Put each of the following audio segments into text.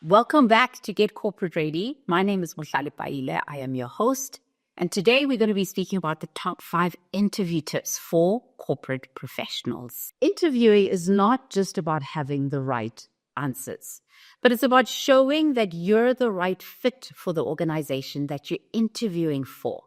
Welcome back to Get Corporate Ready. My name is Mohlale Paile. I am your host. And today we're going to be speaking about the top 5 interview tips for corporate professionals. Interviewing is not just about having the right answers, but it's about showing that you're the right fit for the organization that you're interviewing for.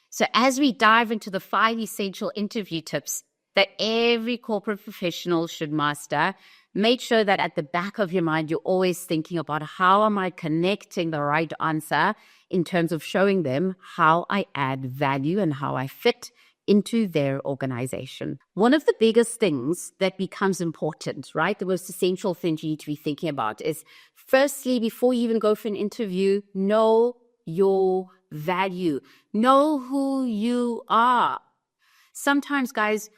So as we dive into the 5 essential interview tips that every corporate professional should master, make sure that at the back of your mind, you're always thinking about how am I connecting the right answer in terms of showing them how I add value and how I fit into their organization. One of the biggest things that becomes important, right? The most essential thing you need to be thinking about is, firstly, before you even go for an interview, know your value. Know who you are. Sometimes, guys,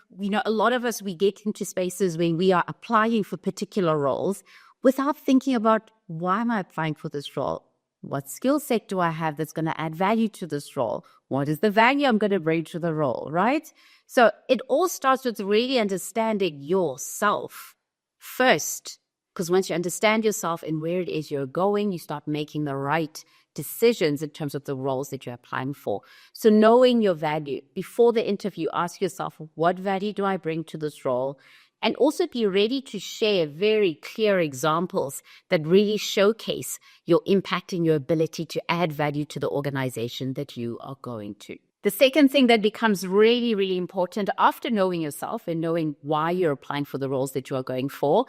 a lot of us, we get into spaces where we are applying for particular roles without thinking about, why am I applying for this role? What skill set do I have that's going to add value to this role? What is the value I'm going to bring to the role, right? So it all starts with really understanding yourself first, because once you understand yourself and where it is you're going, you start making the right decisions in terms of the roles that you're applying for. So knowing your value before the interview, ask yourself, what value do I bring to this role? And also be ready to share very clear examples that really showcase your impact and your ability to add value to the organization that you are going to. The second thing that becomes really, really important after knowing yourself and knowing why you're applying for the roles that you are going for,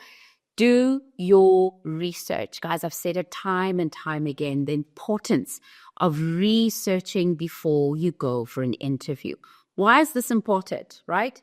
do your research. Guys, I've said it time and time again, the importance of researching before you go for an interview. Why is this important, right?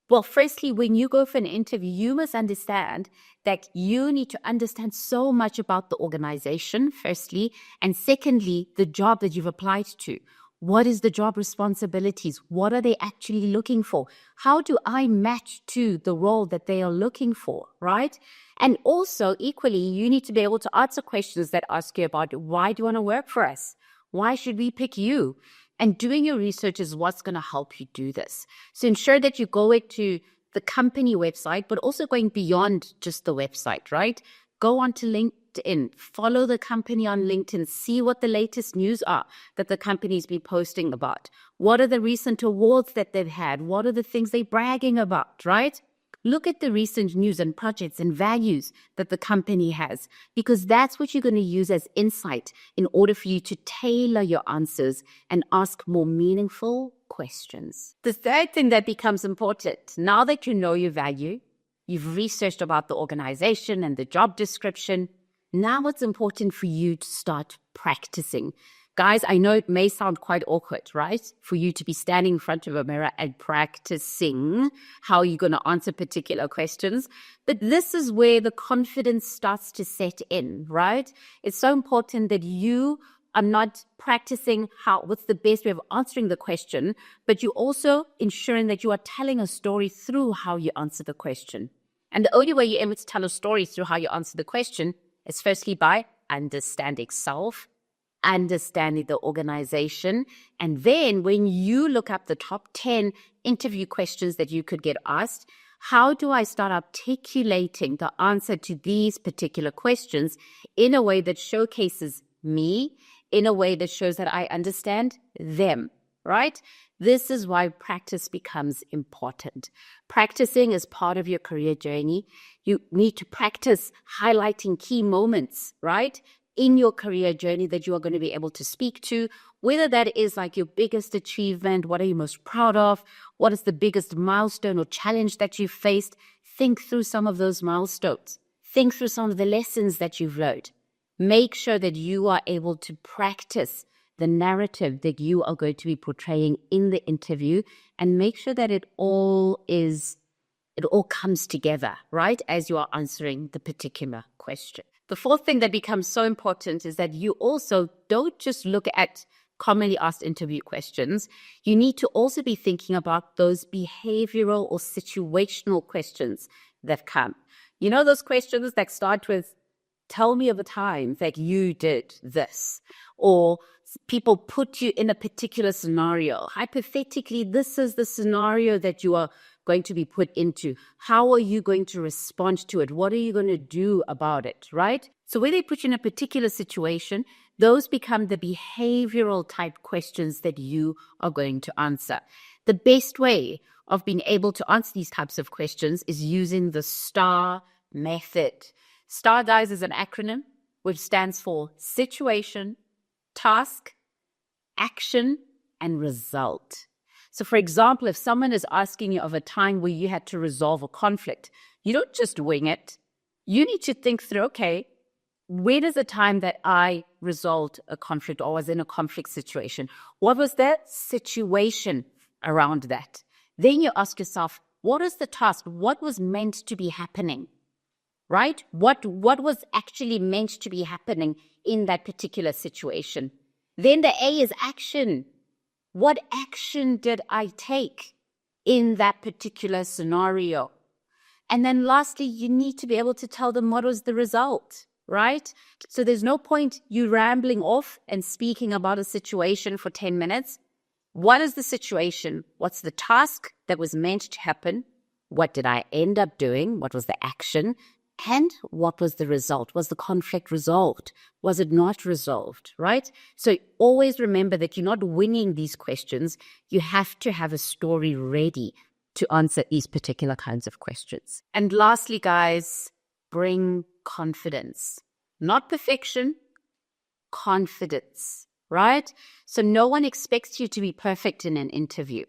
Well, firstly, when you go for an interview, you must understand that you need to understand so much about the organization, firstly, and secondly, the job that you've applied to. What is the job responsibilities? What are they actually looking for? How do I match to the role that they are looking for, right? And also, equally, you need to be able to answer questions that ask you about, why do you want to work for us? Why should we pick you? And doing your research is what's going to help you do this. So ensure that you go to the company website, but also going beyond just the website, right? Go on to LinkedIn, follow the company on LinkedIn, see what the latest news are that the company's been posting about. What are the recent awards that they've had? What are the things they're bragging about, right? Look at the recent news and projects and values that the company has, because that's what you're going to use as insight in order for you to tailor your answers and ask more meaningful questions. The third thing that becomes important, now that you know your value, you've researched about the organization and the job description, now it's important for you to start practicing. Guys, I know it may sound quite awkward, right? For you to be standing in front of a mirror and practicing how you're going to answer particular questions. But this is where the confidence starts to set in, right? It's so important that you are not practicing what's the best way of answering the question, but you're also ensuring that you are telling a story through how you answer the question. And the only way you're able to tell a story through how you answer the question is firstly by understanding self, understanding the organization. And then when you look up the top 10 interview questions that you could get asked, how do I start articulating the answer to these particular questions in a way that showcases me, in a way that shows that I understand them, right? This is why practice becomes important. Practicing is part of your career journey. You need to practice highlighting key moments, right, in your career journey that you are going to be able to speak to, whether that is like your biggest achievement, what are you most proud of, what is the biggest milestone or challenge that you've faced. Think through some of those milestones. Think through some of the lessons that you've learned. Make sure that you are able to practice the narrative that you are going to be portraying in the interview, and make sure that it all comes together, right, as you are answering the particular question. The fourth thing that becomes so important is that you also don't just look at commonly asked interview questions. You need to also be thinking about those behavioral or situational questions that come. You know, those questions that start with, tell me of a time that you did this, or people put you in a particular scenario. Hypothetically, this is the scenario that you are going to be put into. How are you going to respond to it? What are you going to do about it, right? So when they put you in a particular situation, those become the behavioral type questions that you are going to answer. The best way of being able to answer these types of questions is using the STAR method. STAR, guys, is an acronym which stands for situation, task, action, and result. So, for example, if someone is asking you of a time where you had to resolve a conflict, you don't just wing it. You need to think through, okay, when is the time that I resolved a conflict or was in a conflict situation? What was the situation around that? Then you ask yourself, what is the task? What was meant to be happening? Right? What was actually meant to be happening in that particular situation? Then the A is action. What action did I take in that particular scenario? And then lastly, you need to be able to tell them what was the result, right? So there's no point you rambling off and speaking about a situation for 10 minutes. What is the situation? What's the task that was meant to happen? What did I end up doing? What was the action? And what was the result? Was the conflict resolved? Was it not resolved, right? So always remember that you're not winning these questions. You have to have a story ready to answer these particular kinds of questions. And lastly, guys, bring confidence. Not perfection, confidence, right? So no one expects you to be perfect in an interview,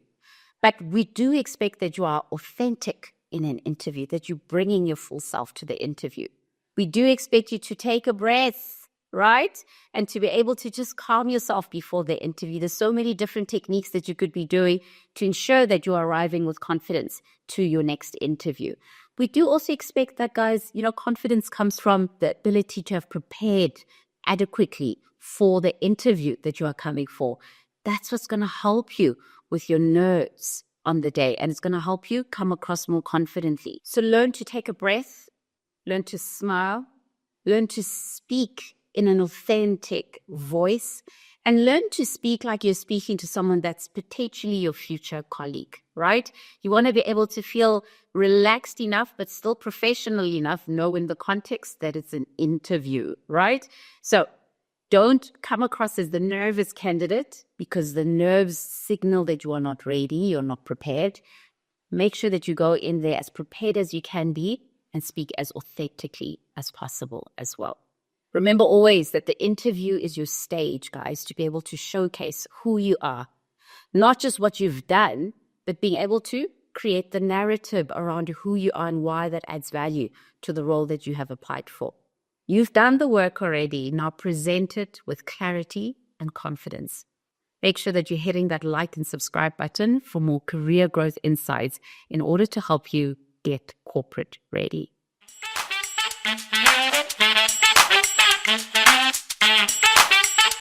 but we do expect that you are authentic in an interview, that you're bringing your full self to the interview. We do expect you to take a breath, right? And to be able to just calm yourself before the interview. There's so many different techniques that you could be doing to ensure that you're arriving with confidence to your next interview. We do also expect that, guys, confidence comes from the ability to have prepared adequately for the interview that you are coming for. That's what's going to help you with your nerves on the day, and it's going to help you come across more confidently. So learn to take a breath, learn to smile, learn to speak in an authentic voice, and learn to speak like you're speaking to someone that's potentially your future colleague, right? You want to be able to feel relaxed enough, but still professional enough, know in the context that it's an interview, right? So don't come across as the nervous candidate because the nerves signal that you are not ready, you're not prepared. Make sure that you go in there as prepared as you can be and speak as authentically as possible as well. Remember always that the interview is your stage, guys, to be able to showcase who you are. Not just what you've done, but being able to create the narrative around who you are and why that adds value to the role that you have applied for. You've done the work already. Now present it with clarity and confidence. Make sure that you're hitting that like and subscribe button for more career growth insights in order to help you get corporate ready.